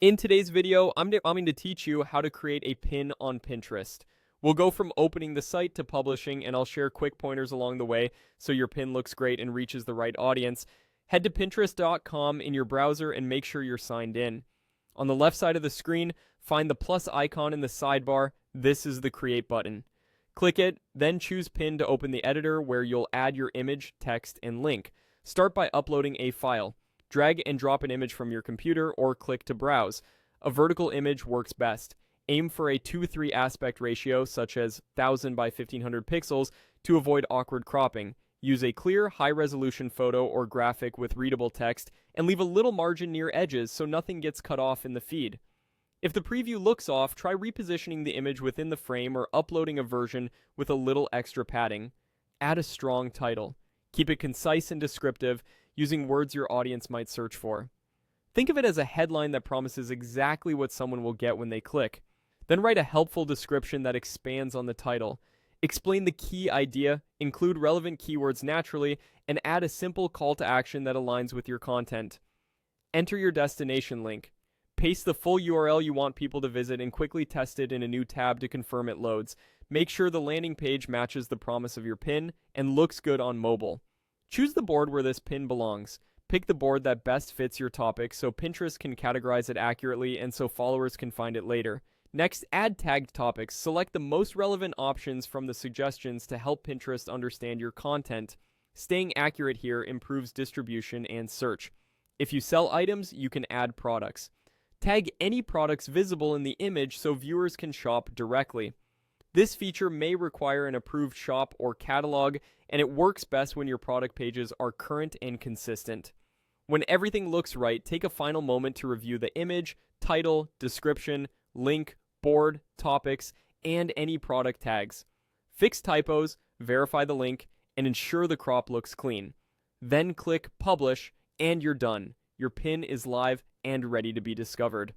In today's video, I'm going to teach you how to create a pin on Pinterest. We'll go from opening the site to publishing, and I'll share quick pointers along the way so your pin looks great and reaches the right audience. Head to pinterest.com in your browser and make sure you're signed in. On the left side of the screen, find the plus icon in the sidebar. This is the Create button. Click it, then choose Pin to open the editor where you'll add your image, text, and link. Start by uploading a file. Drag and drop an image from your computer or click to browse. A vertical image works best. Aim for a 2:3 aspect ratio, such as 1000 by 1500 pixels, to avoid awkward cropping. Use a clear, high-resolution photo or graphic with readable text, and leave a little margin near edges so nothing gets cut off in the feed. If the preview looks off, try repositioning the image within the frame or uploading a version with a little extra padding. Add a strong title. Keep it concise and descriptive, using words your audience might search for. Think of it as a headline that promises exactly what someone will get when they click. Then write a helpful description that expands on the title. Explain the key idea, include relevant keywords naturally, and add a simple call to action that aligns with your content. Enter your destination link. Paste the full URL you want people to visit and quickly test it in a new tab to confirm it loads. Make sure the landing page matches the promise of your pin and looks good on mobile. Choose the board where this pin belongs. Pick the board that best fits your topic so Pinterest can categorize it accurately and so followers can find it later. Next, add tagged topics. Select the most relevant options from the suggestions to help Pinterest understand your content. Staying accurate here improves distribution and search. If you sell items, you can add products. Tag any products visible in the image so viewers can shop directly. This feature may require an approved shop or catalog, and it works best when your product pages are current and consistent. When everything looks right, take a final moment to review the image, title, description, link, board, topics, and any product tags. Fix typos, verify the link, and ensure the crop looks clean. Then click Publish, and you're done. Your pin is live and ready to be discovered.